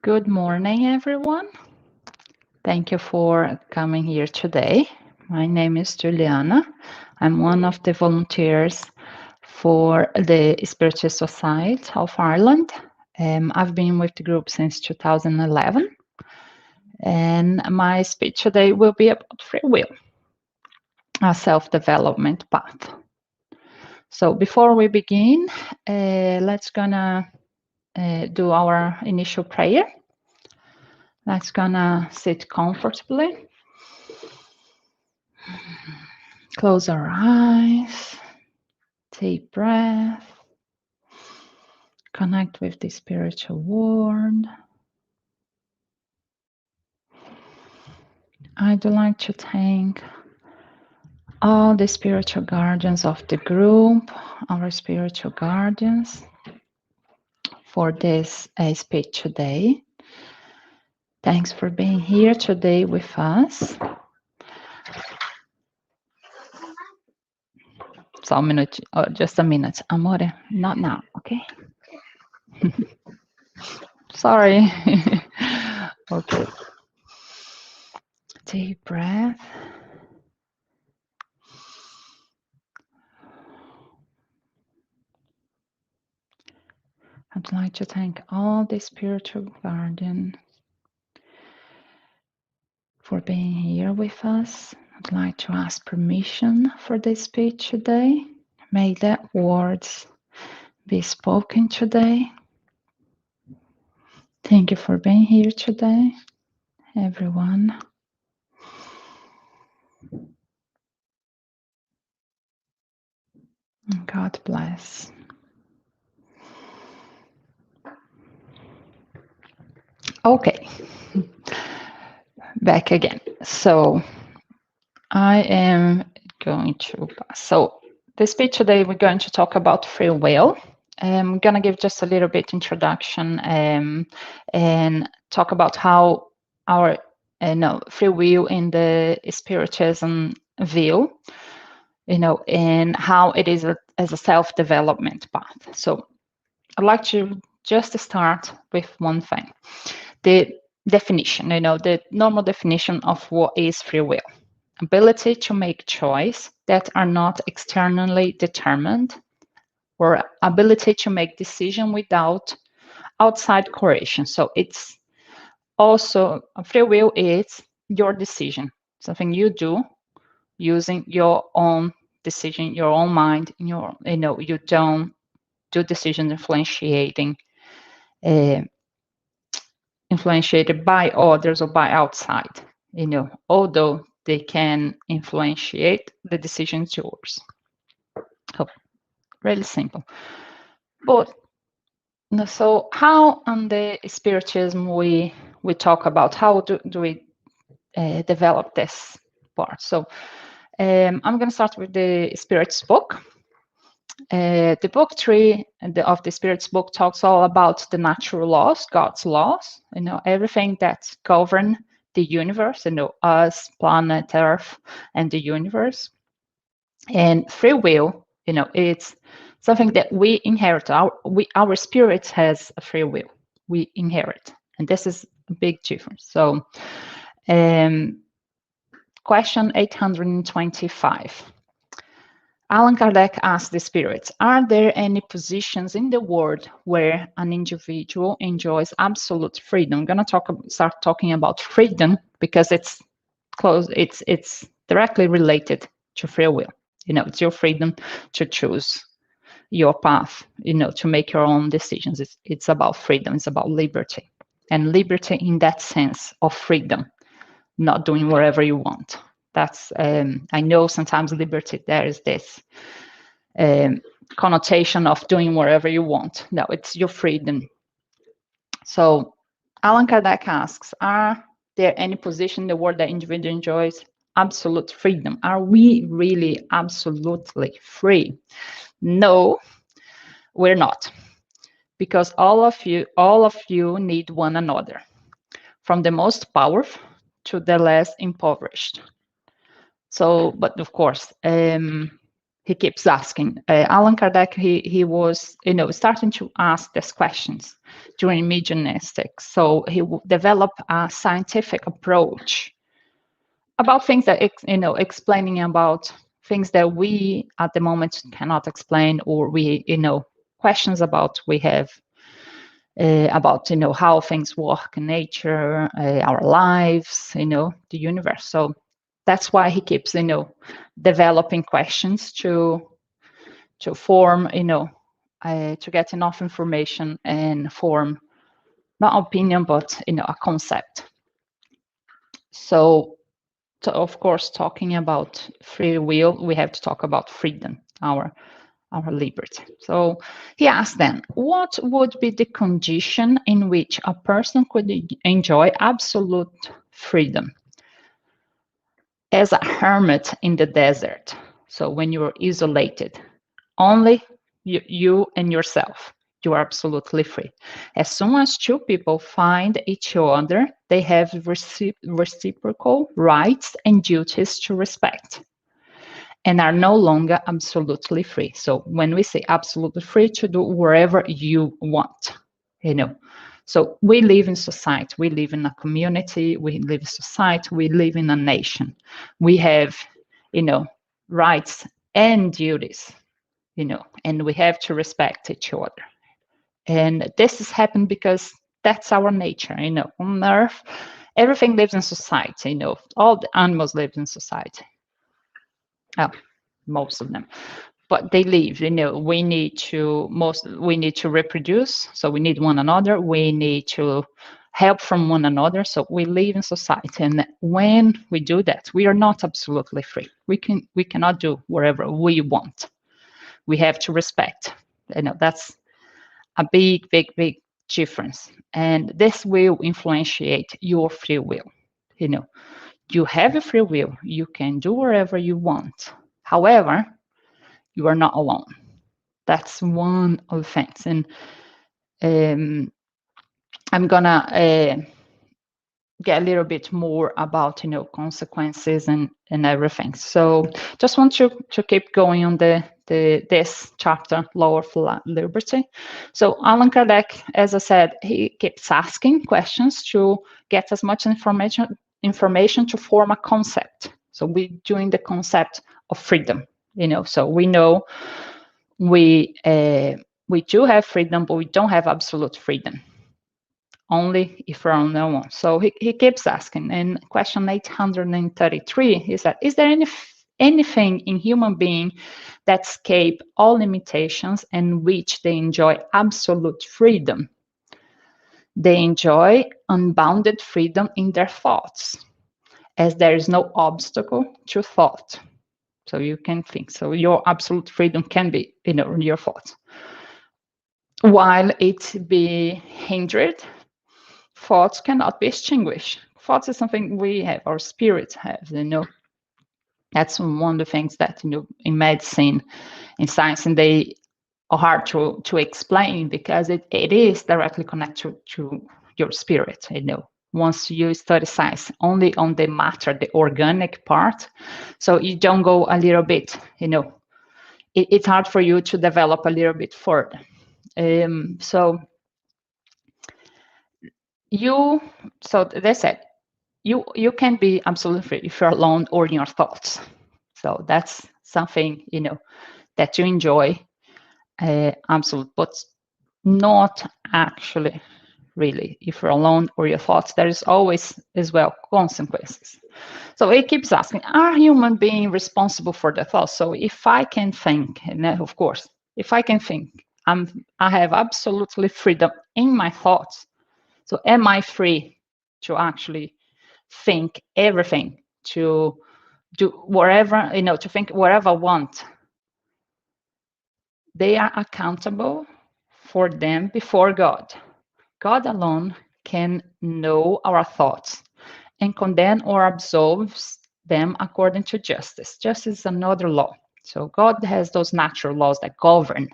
Good morning, everyone. Thank you for coming here today. My name is Juliana. I'm one of the volunteers for the Spiritist Society of Ireland. I've been with the group since 2011, and my speech today will be about free will, a self-development path. So before we begin, let's gonna do our initial prayer. Let's gonna sit comfortably. Close our eyes. Deep breath. Connect with the spiritual world. I'd like to thank all the spiritual guardians of the group, our spiritual guardians, for this speech today. Thanks for being here today with us. So just a minute. Amore, not now, okay? Sorry. Okay. Deep breath. I'd like to thank all the spiritual guardians for being here with us. I'd like to ask permission for this speech today. May the words be spoken today. Thank you for being here today, everyone. God bless. Okay, back again. So I am going to pass. So the speech today, we're going to talk about free will. I'm going to give just a little bit introduction and talk about how our free will in the Spiritism view, and how it is as a self-development path. So I'd like to just start with one thing. The definition, the normal definition of what is free will. Ability to make choice that are not externally determined, or ability to make decision without outside coercion. So it's also free will is your decision, something you do using your own decision, your own mind. You don't do decisions influentiated by others or by outside. Although they can influentiate, the decisions yours. So, really simple. But so how on the Spiritism we talk about how do we develop this part? So I'm going to start with the Spirit's book. The book 3 of the Spirit's book talks all about the natural laws, God's laws, everything that govern the universe, us, planet Earth, and the universe. And free will, it's something that we inherit. Our spirit has a free will. We inherit, and this is a big difference. So, question 825. Allan Kardec asked the spirits, are there any positions in the world where an individual enjoys absolute freedom? I'm going to start talking about freedom because it's close. It's directly related to free will. It's your freedom to choose your path, to make your own decisions. It's about freedom. It's about liberty, and liberty in that sense of freedom, not doing whatever you want. That's I know sometimes liberty, there is this connotation of doing whatever you want. No, it's your freedom. So Allan Kardec asks, are there any position in the world that individual enjoys absolute freedom? Are we really absolutely free? No, we're not, because all of you need one another, from the most powerful to the less impoverished. So, but of course, he keeps asking. Allan Kardec, he was, starting to ask these questions during mediumistics. So he developed a scientific approach about things that, explaining about things that we at the moment cannot explain, or we, questions about we have about, how things work in nature, our lives, the universe. So that's why he keeps, developing questions to form, to get enough information and form not opinion, but a concept. So of course, talking about free will, we have to talk about freedom, our liberty. So he asked then, what would be the condition in which a person could enjoy absolute freedom? As a hermit in the desert. So when you're isolated, only you and yourself, you are absolutely free. As soon as two people find each other, they have reciprocal rights and duties to respect, and are no longer absolutely free. So when we say absolutely free, to do wherever you want, So we live in society, we live in a community, we live in society, we live in a nation. We have, rights and duties, and we have to respect each other. And this has happened because that's our nature, on Earth, everything lives in society, all the animals live in society. Oh, most of them, but they live, we need to reproduce, so we need one another, we need to help from one another, so we live in society. And when we do that, we are not absolutely free. We cannot do whatever we want. We have to respect, that's a big difference, and this will influentiate your free will. You have a free will, you can do whatever you want. However, you are not alone. That's one of the things. And I'm gonna get a little bit more about, consequences and everything. So just want to keep going on this chapter, Law of Liberty. So Allan Kardec, as I said, he keeps asking questions to get as much information to form a concept. So we're doing the concept of freedom, so we know we do have freedom, but we don't have absolute freedom. Only if we're on our own. So he keeps asking. In question 833, he said, is there anything in human being that escape all limitations and which they enjoy absolute freedom? They enjoy unbounded freedom in their thoughts, as there is no obstacle to thought. So you can think. So your absolute freedom can be, your thoughts. While it be hindered, thoughts cannot be extinguished. Thoughts is something we have, our spirit has, That's one of the things that, in medicine, in science, and they are hard to explain because it is directly connected to your spirit, Once you study science only on the matter, the organic part, so you don't go a little bit, it's hard for you to develop a little bit further. So they said, you can be absolutely free if you're alone or in your thoughts. So that's something, that you enjoy, absolute, but not actually really. If you're alone or your thoughts, there is always as well consequences. So he keeps asking, are human beings responsible for their thoughts? So if I can think, and of course, if I can think, I have absolutely freedom in my thoughts. So am I free to actually think everything, to do whatever, to think whatever I want? They are accountable for them before God. God alone can know our thoughts and condemn or absolves them according to justice. Justice is another law. So God has those natural laws that govern,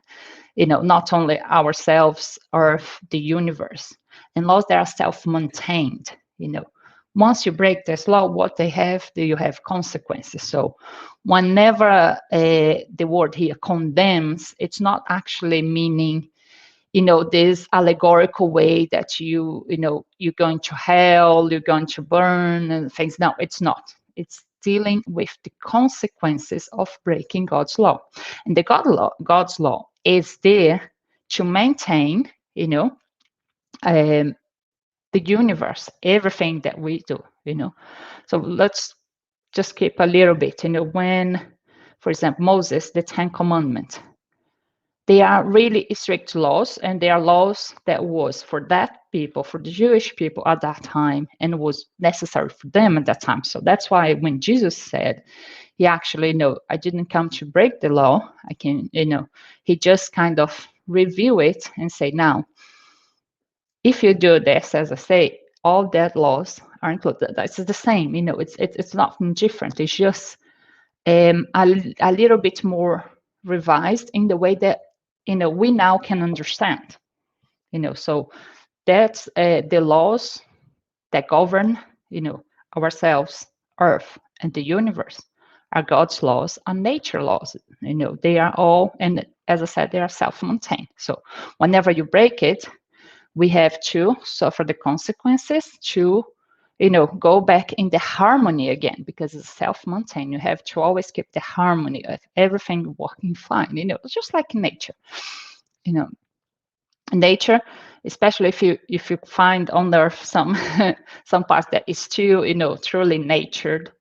not only ourselves, Earth, the universe, and laws that are self-maintained. once you break this law, what they have, you have consequences. So whenever the word here condemns, it's not actually meaning, this allegorical way that you're going to hell, you're going to burn and things. No, it's not. It's dealing with the consequences of breaking God's law. And God's law is there to maintain, um, the universe, everything that we do. So let's just keep a little bit, when, for example, Moses, the 10 Commandments, they are really strict laws, and they are laws that was for that people, for the Jewish people at that time, and was necessary for them at that time. So that's why when Jesus said, he actually, no, I didn't come to break the law. I can, he just kind of review it and say, now, if you do this, as I say, all that laws are included. It's the same, it's nothing different. It's just a little bit more revised in the way that we now can understand. So that's the laws that govern ourselves, Earth, and the universe are God's laws and nature laws. They are all, and as I said, they are self-maintained. So whenever you break it, we have to suffer the consequences to go back in the harmony again, because it's self-maintained. You have to always keep the harmony of everything working fine. Just like nature. Nature, especially if you find on Earth some some parts that is still truly natured,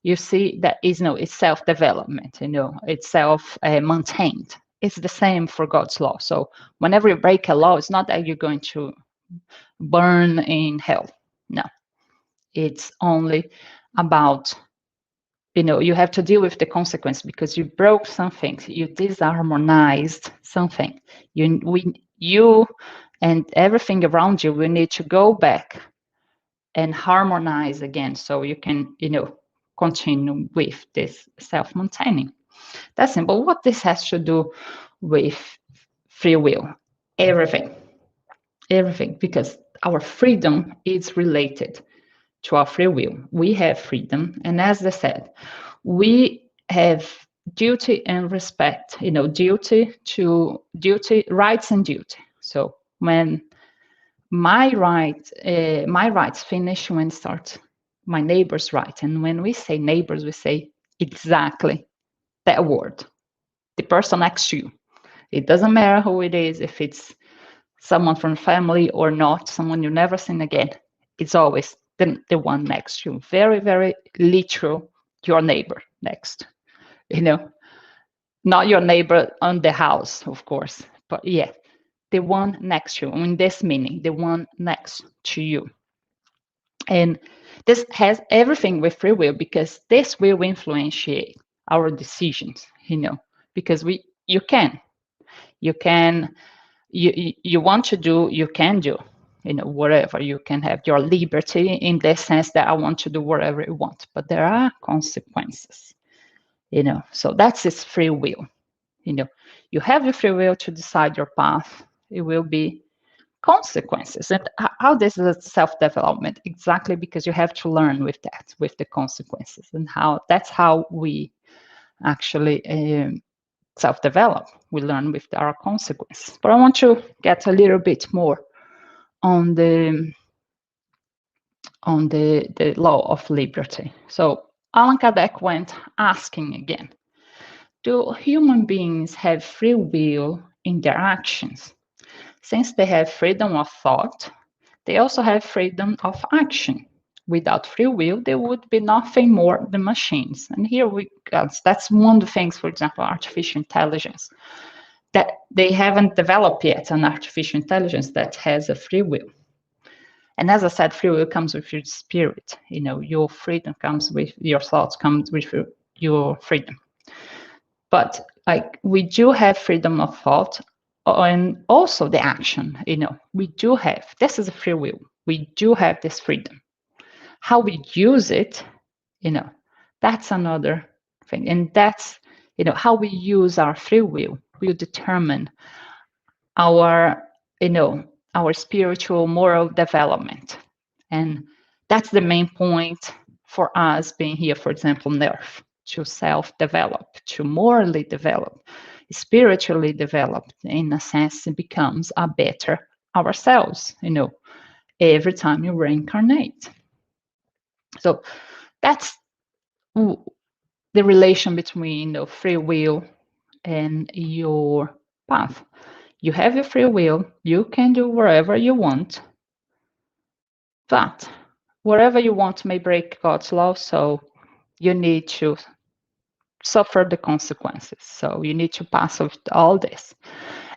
you see that is it's self-development. It's self-maintained. It's the same for God's law. So whenever you break a law, it's not that you're going to burn in hell. No, it's only about you have to deal with the consequence because you broke something, you disharmonized something. You and everything around you will need to go back and harmonize again, so you can continue with this self-maintaining. That's simple. What this has to do with free will? Everything, because our freedom is related to our free will. We have freedom, and as I said, we have duty and respect. Duty, rights and duty. So when my rights finish, when start my neighbor's right. And when we say neighbors, we say exactly that word. The person next to you. It doesn't matter who it is, if it's someone from family or not, someone you've never seen again. It's always the one next to you. Very, very literal, your neighbor next. Not your neighbor on the house, of course, but yeah, the one next to you. In this meaning, the one next to you. And this has everything with free will, because this will influence our decisions, because you want to do, you can do, whatever. You can have your liberty in the sense that I want to do whatever you want, but there are consequences, so that's its free will. You have your free will to decide your path. It will be consequences. And how this is self-development? Exactly because you have to learn with that, with the consequences, and that's how we actually self-develop. We learn with our consequences. But I want to get a little bit more on the law of liberty. So Allan Kardec went asking again, do human beings have free will in their actions? Since they have freedom of thought, they also have freedom of action. Without free will, there would be nothing more than machines. And here that's one of the things, for example, artificial intelligence, that they haven't developed yet an artificial intelligence that has a free will. And as I said, free will comes with your spirit. Your freedom comes with your thoughts, comes with your freedom. But we do have freedom of thought, and also the action. We do have. This is a free will. We do have this freedom. How we use it, that's another thing. And that's how we use our free will will determine our spiritual moral development. And That's the main point for us being here, for example, on Earth, to self-develop, to morally develop, spiritually develop, in a sense, it becomes a better ourselves, every time you reincarnate. So that's the relation between free will and your path. You have your free will, you can do whatever you want, but whatever you want may break God's law, so you need to suffer the consequences. So you need to pass with all this.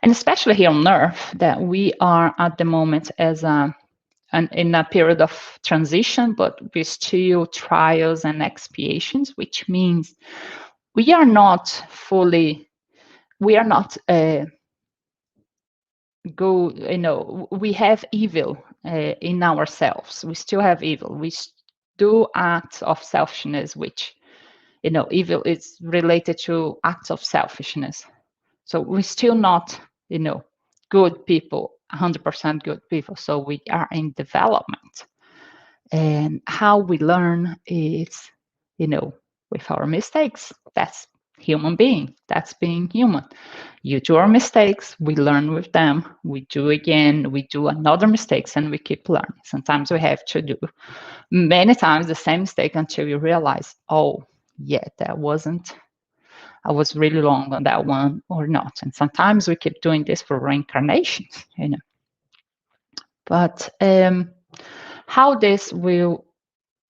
And especially here on Earth, that we are at the moment in a period of transition, but we still trials and expiations, which means we are not good, we have evil in ourselves. We still have evil. We do acts of selfishness, which, evil is related to acts of selfishness. So we're still not, good people, 100% good people. So we are in development. And how we learn is, with our mistakes. That's human being. That's being human. You do our mistakes, we learn with them, we do again, we do another mistakes, and we keep learning. Sometimes we have to do many times the same mistake until you realize, oh, yeah, I was really wrong on that one or not. And sometimes we keep doing this for reincarnations, But how this will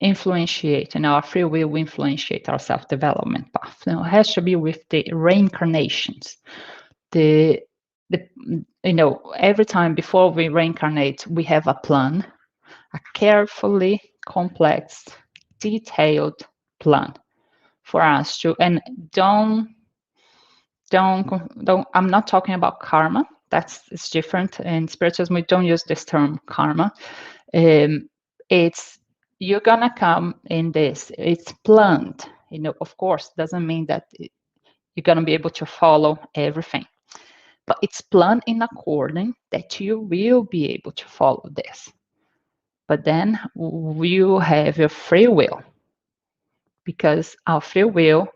influentiate, our free will influentiate our self-development path. It has to be with the reincarnations. Every time before we reincarnate, we have a plan, a carefully complex, detailed plan for us to, and don't, I'm not talking about karma. It's different. In Spiritism, we don't use this term karma. It's, you're gonna come in this. It's planned. Of course, doesn't mean that you're gonna be able to follow everything, but it's planned in according that you will be able to follow this. But then you have your free will, because our free will,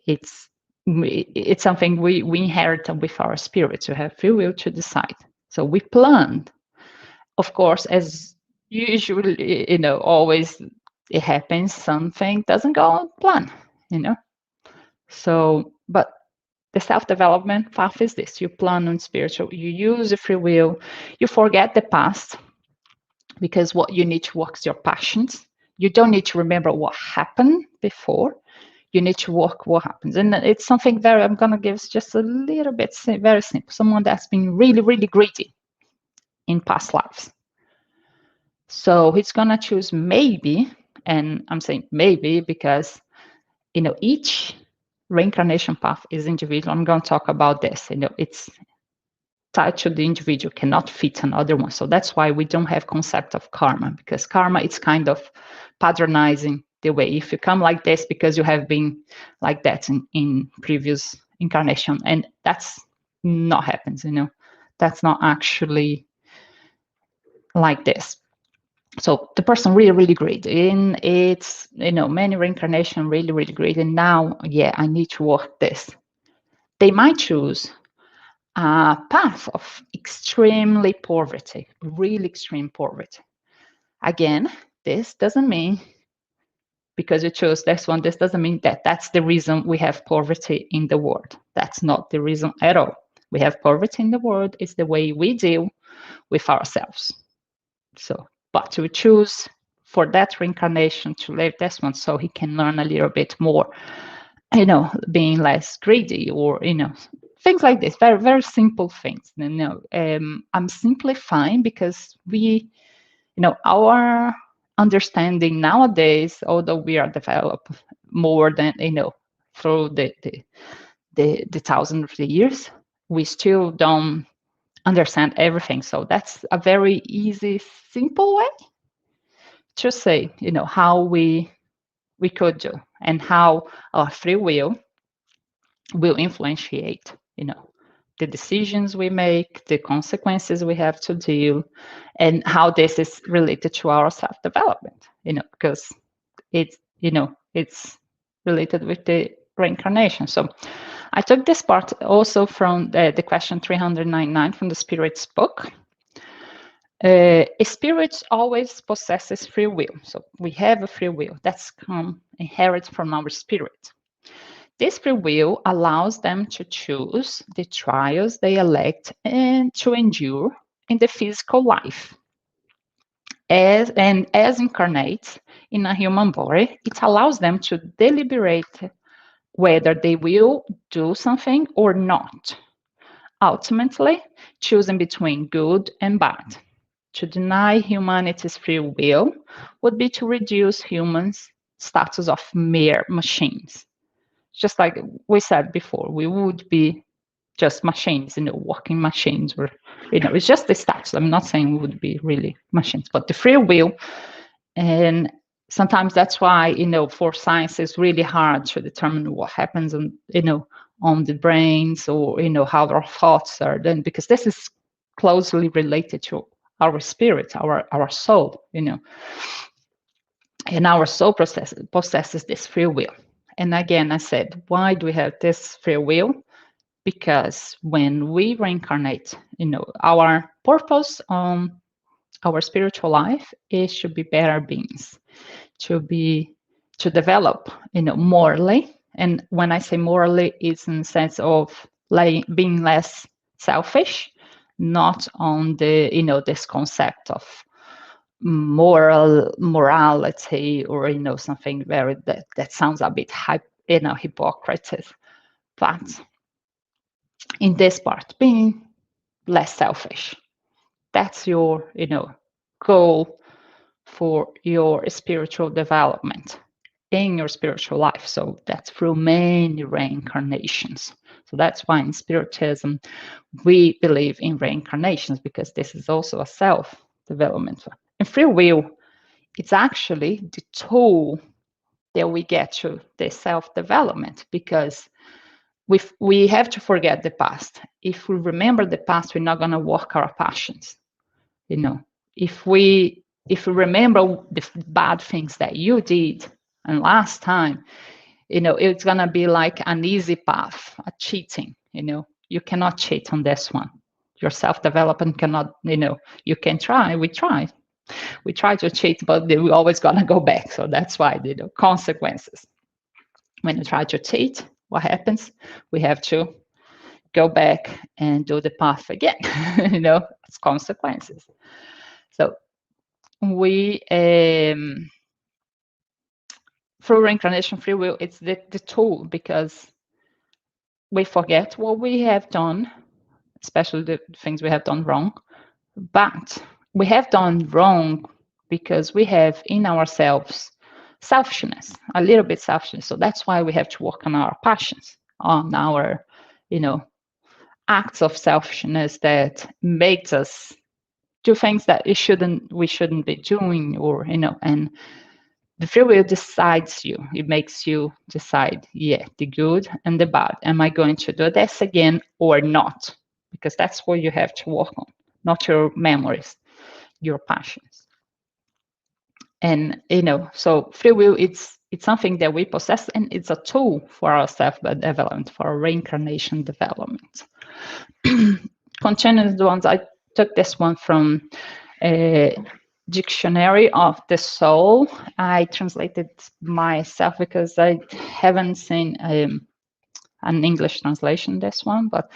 it's something we inherit with our spirits. You have free will to decide. So we planned. Of course, as usually, always it happens, something doesn't go on plan, So, but the self-development path is this. You plan on spiritual, you use the free will, you forget the past, because what you need to work is your passions. You don't need to remember what happened before. You need to work what happens. And it's something I'm going to give just a little bit, very simple. Someone that's been really, really greedy in past lives. So he's going to choose maybe, and I'm saying maybe because, each reincarnation path is individual. I'm going to talk about this. It's tied to the individual, cannot fit another one. So that's why we don't have concept of karma, because karma is kind of patronizing the way. If you come like this because you have been like that in previous incarnation, and that's not happens, that's not actually like this. So the person really, really great. And it's, many reincarnation really, really great. And now, I need to work this. They might choose a path of extremely poverty, really extreme poverty. Again, this doesn't mean because you chose this one, this doesn't mean that that's the reason we have poverty in the world. That's not the reason at all. We have poverty in the world. It's the way we deal with ourselves. So, but we choose for that reincarnation to live this one so he can learn a little bit more, being less greedy, or, things like this. Very, very simple things. I'm simplifying because we, our understanding nowadays, although we are developed more than, through the thousands of years, we still don't understand everything. So that's a very easy, simple way to say, how we could do, and how our free will influentiate, the the decisions we make, the consequences we have to deal, and how this is related to our self-development, because it's related with the reincarnation. So I took this part also from the question 399 from the Spirit's book. Spirit always possesses free will. So we have a free will that's inherited from our spirit. This free will allows them to choose the trials they elect and to endure in the physical life. As incarnates in a human body, it allows them to deliberate whether they will do something or not, ultimately choosing between good and bad. To deny humanity's free will would be to reduce humans' status of mere machines. Just like we said before, we would be just machines, walking machines, or it's just the status. I'm not saying we would be really machines, but the free will. And sometimes that's why, for science, it's really hard to determine what happens on the brains, or how our thoughts are done, because this is closely related to our spirit, our soul, and our soul possesses this free will. And again, I said, why do we have this free will? Because when we reincarnate, our purpose on our spiritual life is to be better beings, to develop, morally. And when I say morally, it's in the sense of being less selfish, not on the, this concept of morality, or something very that sounds a bit hypocrite. But in this part, being less selfish, that's your goal for your spiritual development in your spiritual life. So that's through many reincarnations. So that's why in Spiritism we believe in reincarnations, because this is also a self-development. And free will, it's actually the tool that we get to the self-development, because we have to forget the past. If we remember the past, we're not going to walk our passions. If we remember the bad things that you did and last time, it's going to be like an easy path, a cheating. You cannot cheat on this one. Your self-development cannot, you can try. We try to cheat, but we're always going to go back. So that's why the consequences. When you try to cheat, what happens? We have to go back and do the path again. It's consequences. So we, through reincarnation free will, it's the tool, because we forget what we have done, especially the things we have done wrong. But we have done wrong because we have in ourselves selfishness, a little bit selfishness. So that's why we have to work on our passions, on our, acts of selfishness that makes us do things that we shouldn't be doing, or and the free will decides you. It makes you decide, the good and the bad. Am I going to do this again or not? Because that's what you have to work on, not your memories, your passions. And so free will, it's something that we possess, and it's a tool for our self-development, for our reincarnation development. Continuing the ones, I took this one from Dictionary of the Soul. I translated myself because I haven't seen an English translation this one, but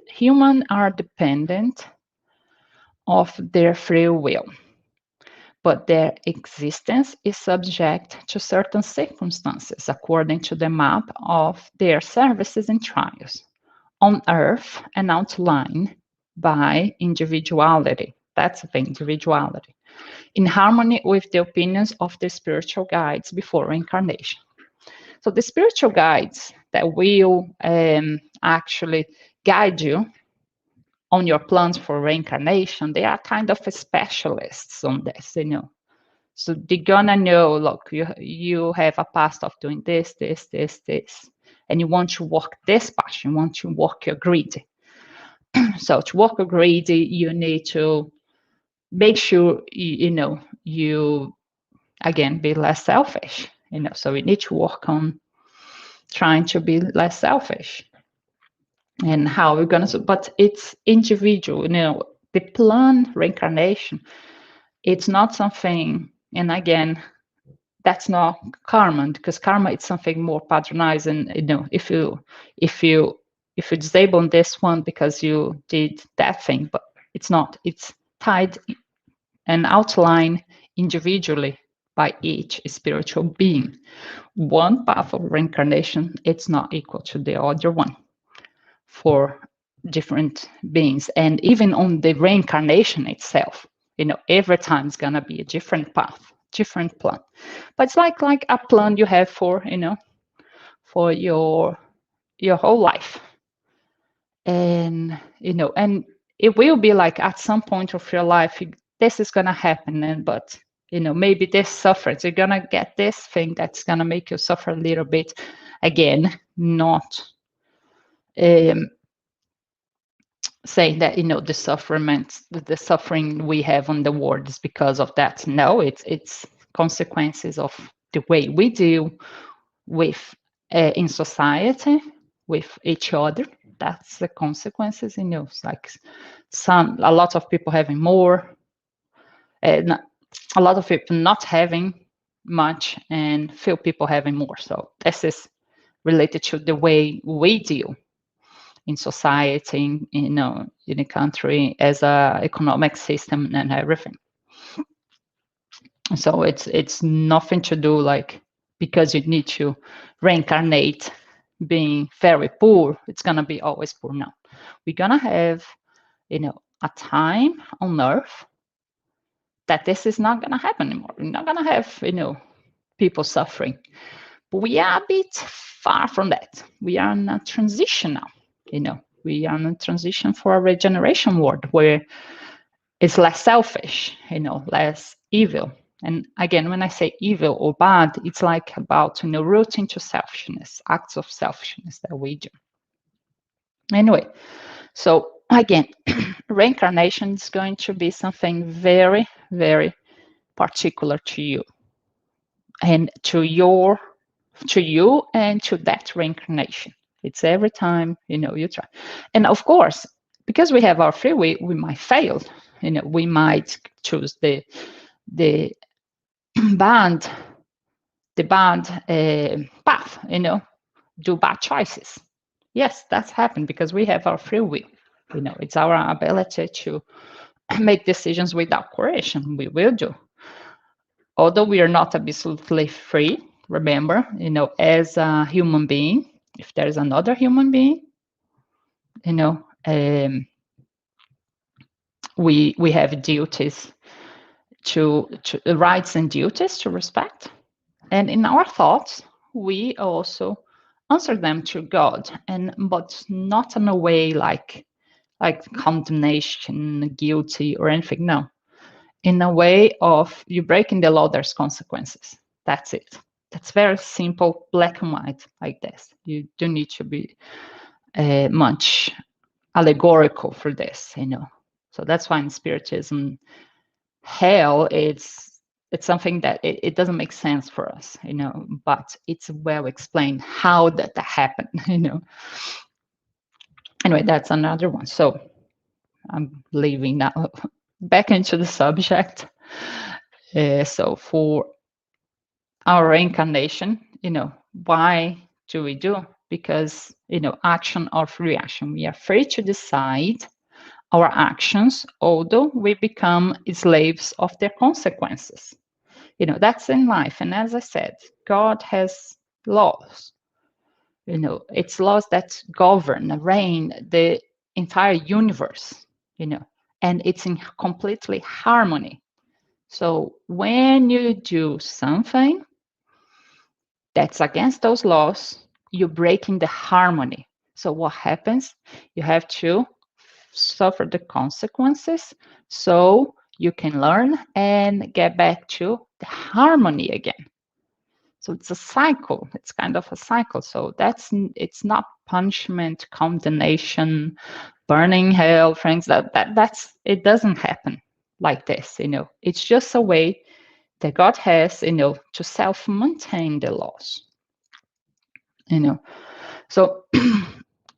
humans are dependent of their free will, but their existence is subject to certain circumstances according to the map of their services and trials on earth and outlined by individuality. That's the individuality, in harmony with the opinions of the spiritual guides before reincarnation. So the spiritual guides that will actually guide you on your plans for reincarnation, they are kind of specialists on this, So they're gonna know, look, you have a past of doing this, this, this, this, and you want to work this passion, you want to work your greed. So to work your greed, you need to make sure you again be less selfish. So we need to work on trying to be less selfish. And how we're gonna, but it's individual. The plan reincarnation. It's not something, and again, that's not karma, because karma is something more patronized. And if you disable this one because you did that thing, but it's not. It's tied and outlined individually by each spiritual being. One path of reincarnation, it's not equal to the other one for different beings. And even on the reincarnation itself, every time it's gonna be a different path, different plan. But it's like a plan you have for for your whole life. And and it will be like at some point of your life, this is gonna happen. And but maybe this suffers, you're gonna get this thing that's gonna make you suffer a little bit. Again, not saying that the suffering we have on the world is because of that. No, it's consequences of the way we deal with in society with each other. That's the consequences. It's like a lot of people having more, a lot of people not having much, and few people having more. So this is related to the way we deal in society, in a country, as a economic system and everything. So it's nothing to do like because you need to reincarnate being very poor, it's gonna be always poor. No, we're gonna have a time on Earth that this is not gonna happen anymore. We're not gonna have people suffering. But we are a bit far from that. We are in a transition now. We are in a transition for a regeneration world where it's less selfish, less evil. And again, when I say evil or bad, it's like about rooting to selfishness, acts of selfishness that we do. Anyway, so again, reincarnation is going to be something very, very particular to you and to you and to that reincarnation. It's every time you try. And of course, because we have our free will, we might fail. We might choose the bad path. Do bad choices. Yes, that's happened because we have our free will. It's our ability to make decisions without coercion. We will do. Although we are not absolutely free, remember, as a human being, if there is another human being, we have duties to rights and duties to respect. And in our thoughts, we also answer them to God, but not in a way like condemnation, guilty, or anything. No, in a way of you breaking the law, there's consequences. That's it. That's very simple, black and white, like this. You don't need to be much allegorical for this, So that's why in Spiritism, hell, it's something that it doesn't make sense for us, but it's well explained how that happened, Anyway, that's another one. So I'm leaving now back into the subject. So for our reincarnation, why do we do? Because, action or reaction. We are free to decide our actions, although we become slaves of their consequences. That's in life. And as I said, God has laws. It's laws that govern, reign the entire universe, and it's in completely harmony. So when you do something that's against those laws, you're breaking the harmony. So what happens? You have to suffer the consequences so you can learn and get back to the harmony again. So it's a cycle. It's kind of a cycle. So it's not punishment, condemnation, burning hell, friends. That's it doesn't happen like this. It's just a way that God has, to self-maintain the laws. So,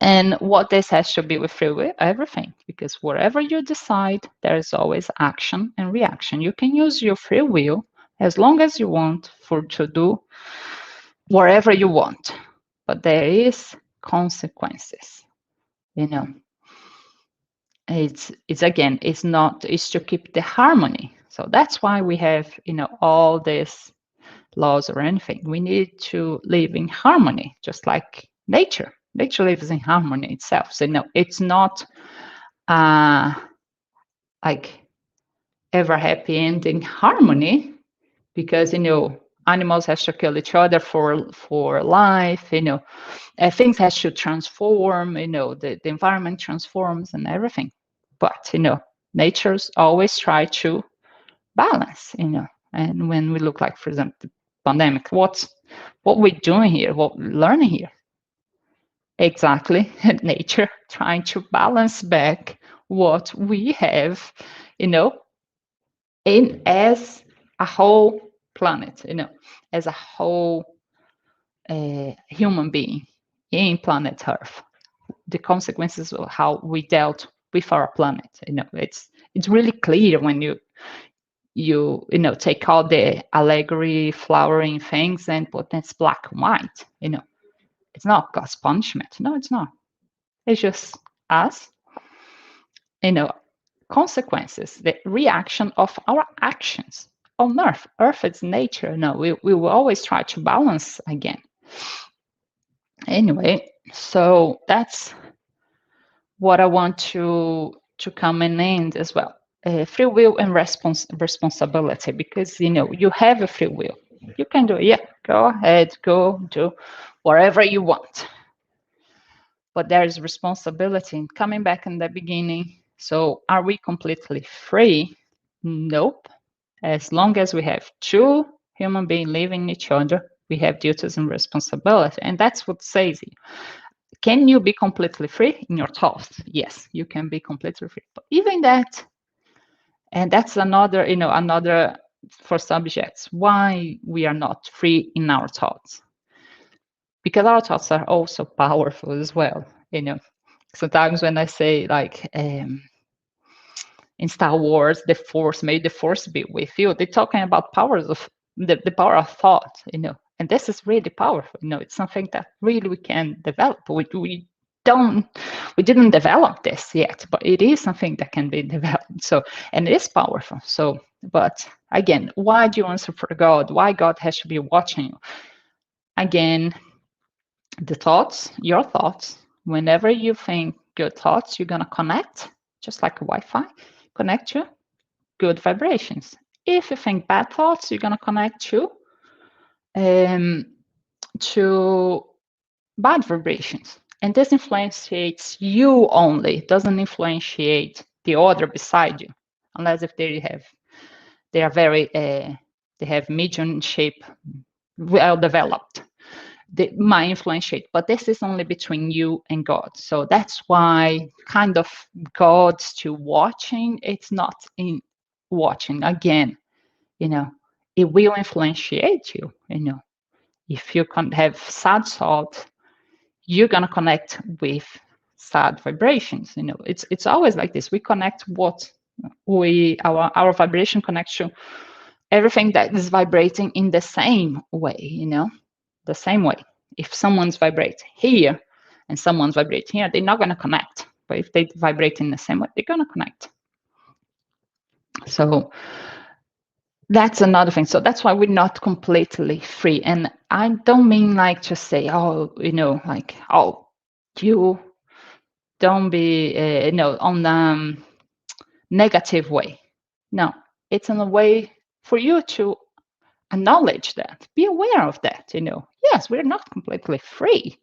and what this has to be with free will, everything, because whatever you decide, there is always action and reaction. You can use your free will as long as you want to do whatever you want, but there is consequences. It's to keep the harmony. So that's why we have, all these laws or anything. We need to live in harmony, just like nature. Nature lives in harmony itself. So no, it's not like ever happy ending harmony, because animals have to kill each other for life. Things has to transform. The environment transforms and everything. But nature's always try to balance. And when we look like, for example, the pandemic, what we're doing here, what we're learning here, exactly, nature trying to balance back what we have, in as a whole planet, as a whole human being in planet Earth. The consequences of how we dealt with our planet, it's really clear when you take all the allegory flowering things and put it's black and white. It's not God's punishment. No, it's not. It's just us, consequences, the reaction of our actions on Earth. Earth is nature. No, we will always try to balance again. Anyway, so that's what I want to come and end as well. Free will and responsibility, because you have a free will. You can do it. Yeah, go ahead, go do whatever you want. But there is responsibility. Coming back in the beginning, so are we completely free? Nope. As long as we have two human beings living each other, we have duties and responsibility. And that's what says it. Can you be completely free in your thoughts? Yes, you can be completely free. But even that, and that's another for subjects, why we are not free in our thoughts. Because our thoughts are also powerful as well. Sometimes when I say, like, in Star Wars, the Force, may the Force be with you, they're talking about powers of the power of thought, and this is really powerful. It's something that really we can develop. We didn't develop this yet, but it is something that can be developed. So, and it is powerful. So, but again, why do you answer for God? Why God has to be watching you? Again, the thoughts, your thoughts, whenever you think good thoughts, you're going to connect, just like a Wi-Fi, connect to good vibrations. If you think bad thoughts, you're going to connect to bad vibrations. And this influences you only. It doesn't influence the other beside you, unless if they have mediumship well developed. They might influence it, but this is only between you and God. So that's why kind of God's still watching. It's not in watching again. It will influence you. If you can have sad thoughts, you're gonna connect with sad vibrations. It's always like this. We connect what our vibration connects to everything that is vibrating in the same way. The same way. If someone's vibrating here and someone's vibrating here, they're not gonna connect. But if they vibrate in the same way, they're gonna connect. So that's another thing. So that's why we're not completely free. And I don't mean like to say, like, you don't be, on the negative way. No, it's in a way for you to acknowledge that, be aware of that. Yes, we're not completely free.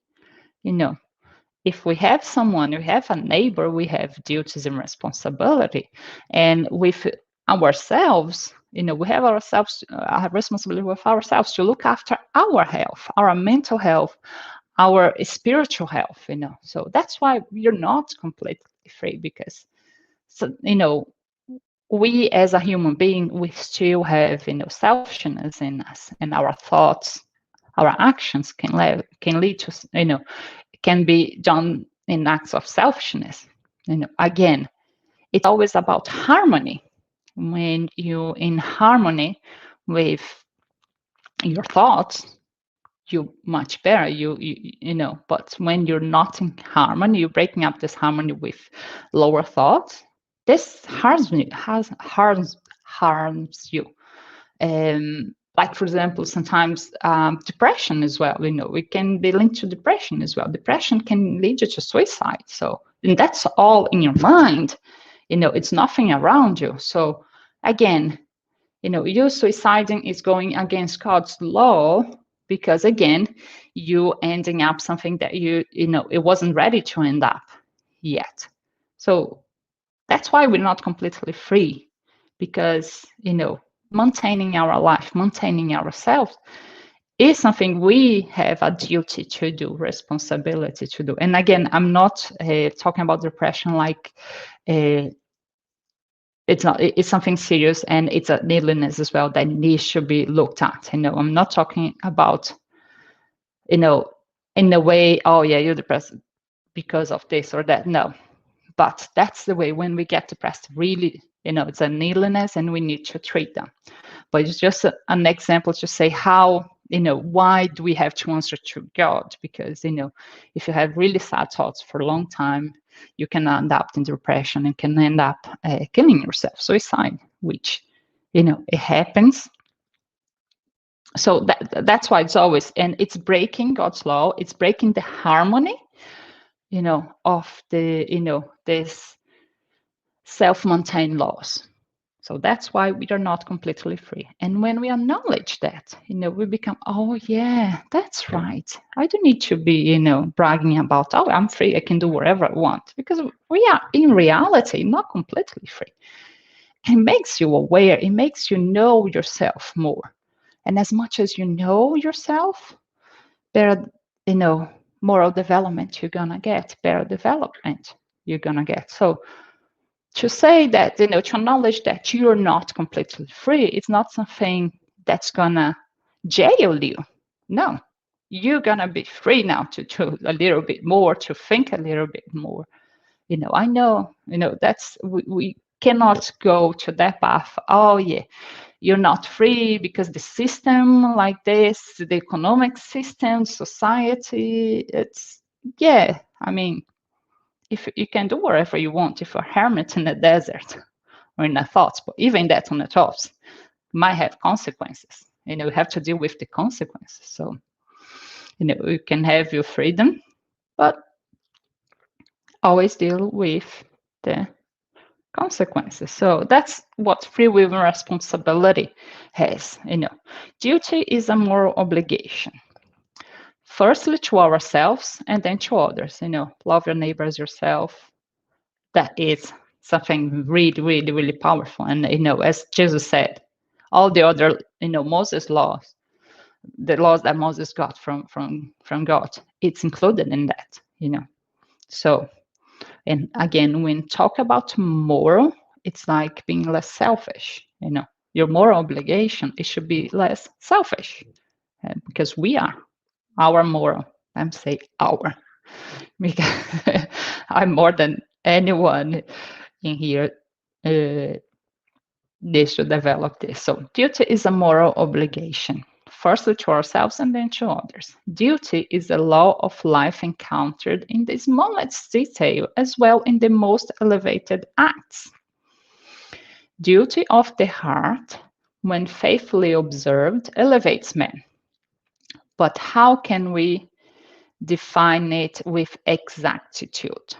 If we have someone, we have a neighbor, we have duties and responsibility. And with ourselves, we have ourselves a responsibility with ourselves to look after our health, our mental health, our spiritual health. So that's why we're not completely free, because we as a human being, we still have selfishness in us, and our thoughts, our actions can lead to can be done in acts of selfishness. Again, it's always about harmony. When you're in harmony with your thoughts, you much better. But when you're not in harmony, you're breaking up this harmony with lower thoughts. This harms you. Like, for example, sometimes depression as well. It can be linked to depression as well. Depression can lead you to suicide. So, and that's all in your mind. It's nothing around you. So again, you suiciding is going against God's law, because again, you ending up something that it wasn't ready to end up yet. So that's why we're not completely free, because maintaining our life, maintaining ourselves is something we have a duty to do, responsibility to do. And again, I'm not talking about depression like it's not. It's something serious, and it's a illness as well that needs to be looked at. I'm not talking about in the way, oh yeah, you're depressed because of this or that. No, but that's the way when we get depressed. Really, it's an illness, and we need to treat them. But it's just an example to say how, why do we have to answer to God? Because, if you have really sad thoughts for a long time, you can end up in depression and can end up killing yourself, suicide, which, it happens. So that's why it's always, and it's breaking God's law. It's breaking the harmony, of the, this self-maintained laws. So that's why we are not completely free. And when we acknowledge that, we become, oh yeah, that's right. I don't need to be, bragging about, oh, I'm free, I can do whatever I want. Because we are in reality not completely free. It makes you aware, it makes you know yourself more. And as much as you know yourself, better, moral development you're gonna get, better development you're gonna get. So to say that, to acknowledge that you're not completely free, it's not something that's gonna jail you. No, you're gonna be free now to do a little bit more, to think a little bit more. I know, that's, we cannot go to that path. Oh yeah, you're not free because the system like this, the economic system, society, it's, yeah, I mean, if you can do whatever you want, if you're a hermit in the desert or in the thoughts, but even that on the thoughts might have consequences. You have to deal with the consequences. So, you can have your freedom, but always deal with the consequences. So that's what free will and responsibility has. Duty is a moral obligation. Firstly, to ourselves, and then to others. Love your neighbor as yourself. That is something really, really, really powerful. And, as Jesus said, all the other, Moses' laws, the laws that Moses got from God, it's included in that, So, and again, when talk about moral, it's like being less selfish, Your moral obligation, it should be less selfish, because we are our moral. I'm saying our, because I'm more than anyone in here needs to develop this. So duty is a moral obligation, firstly to ourselves and then to others. Duty is a law of life encountered in the smallest detail as well in the most elevated acts. Duty of the heart, when faithfully observed, elevates man. But how can we define it with exactitude?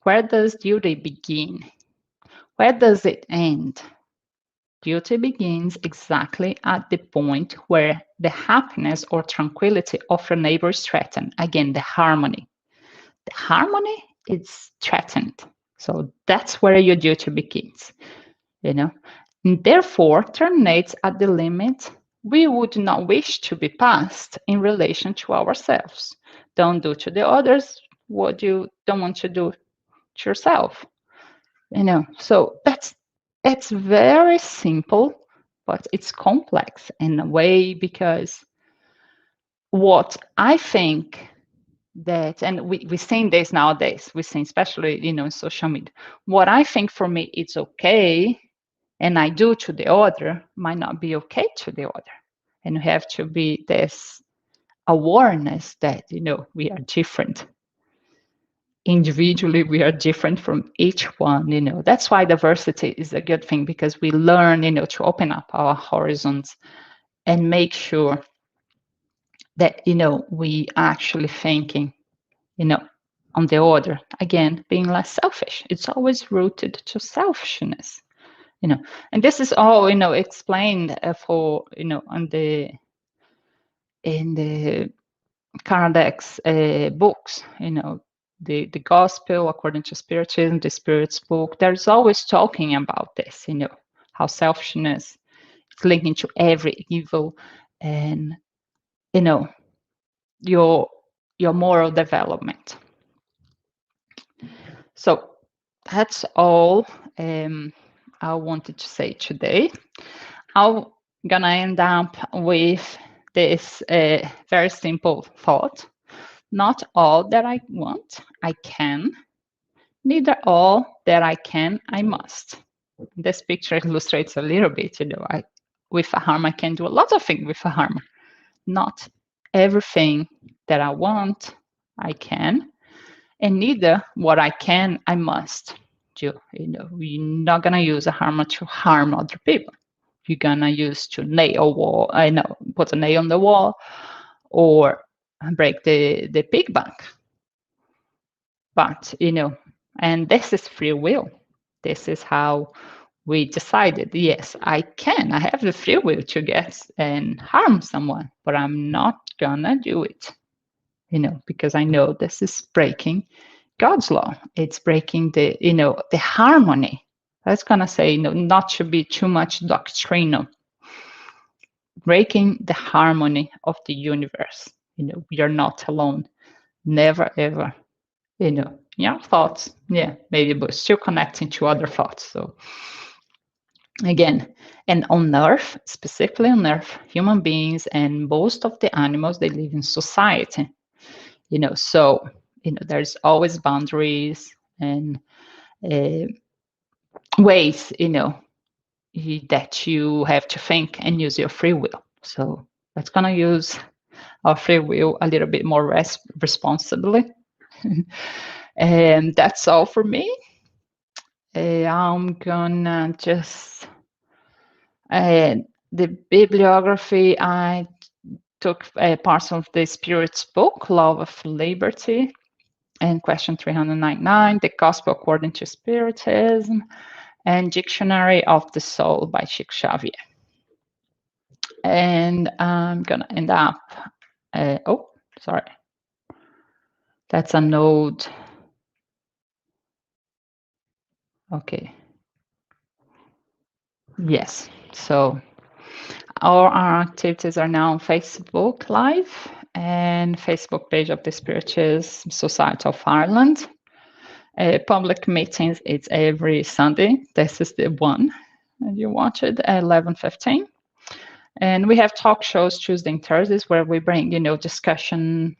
Where does duty begin? Where does it end? Duty begins exactly at the point where the happiness or tranquility of your neighbor is threatened. Again, the harmony. The harmony is threatened. So that's where your duty begins. and therefore terminates at the limit we would not wish to be passed in relation to ourselves. Don't do to the others what you don't want to do to yourself. So it's very simple, but it's complex in a way, because what I think that, and we're seeing this nowadays, we're seeing especially, in social media, what I think for me it's okay and I do to the other might not be okay to the other. And we have to be this awareness that, we are different. Individually, we are different from each one. That's why diversity is a good thing, because we learn, to open up our horizons and make sure that, we actually thinking, on the other. Again, being less selfish. It's always rooted to selfishness. And this is all, explained for, in the Kardec's books, the Gospel according to Spiritism, the Spirit's book. There's always talking about this, how selfishness is linking to every evil, and your moral development. So that's all I wanted to say today. I'm gonna end up with this very simple thought. Not all that I want, I can. Neither all that I can, I must. This picture illustrates a little bit, with a harm, I can do a lot of things with a harm. Not everything that I want, I can. And neither what I can, I must do. We're not gonna use a hammer to harm other people. You're gonna use to nail wall, put a nail on the wall, or break the pig bank. But, and this is free will. This is how we decided, yes, I have the free will to get and harm someone, but I'm not gonna do it, because I know this is breaking God's law. It's breaking the harmony. I was gonna say, not to be too much doctrinal. Breaking the harmony of the universe. We are not alone. Never, ever. Thoughts. Yeah, maybe, but still connecting to other thoughts. So again, and on Earth, specifically on Earth, human beings and most of the animals, they live in society. So there's always boundaries and ways, that you have to think and use your free will. So let's gonna use our free will a little bit more responsibly. And that's all for me. I'm gonna just the bibliography. I took parts of the Spirit's book, Love of Liberty, and question 399, The Gospel According to Spiritism, and Dictionary of the Soul by Chico Xavier. And I'm gonna end up, oh, sorry. That's a node. Okay. Yes, so all our activities are now on Facebook Live and Facebook page of the Spiritist Society of Ireland. Public meetings, it's every Sunday. This is the one you watch it at 11:15. And we have talk shows Tuesday and Thursdays where we bring, discussion,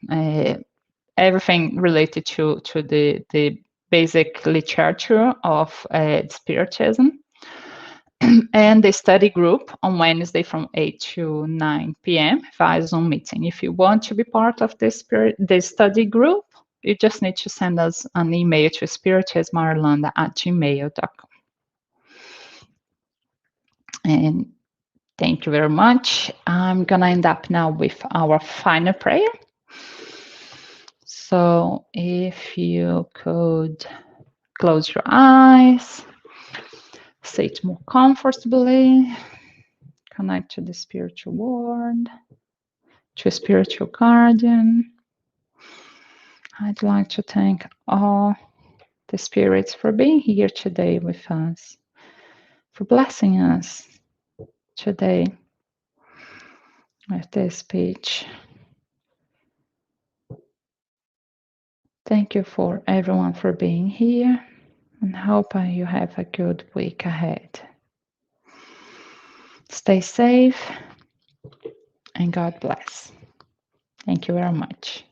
everything related to the basic literature of Spiritism. And the study group on Wednesday from 8 to 9 p.m. via Zoom meeting. If you want to be part of the study group, you just need to send us an email to spiritismireland@gmail.com. And thank you very much. I'm going to end up now with our final prayer. So if you could close your eyes, sit more comfortably, connect to the spiritual world, to a spiritual guardian. I'd like to thank all the spirits for being here today with us. for blessing us today with this speech. Thank you for everyone for being here, and hope you have a good week ahead. Stay safe and God bless. Thank you very much.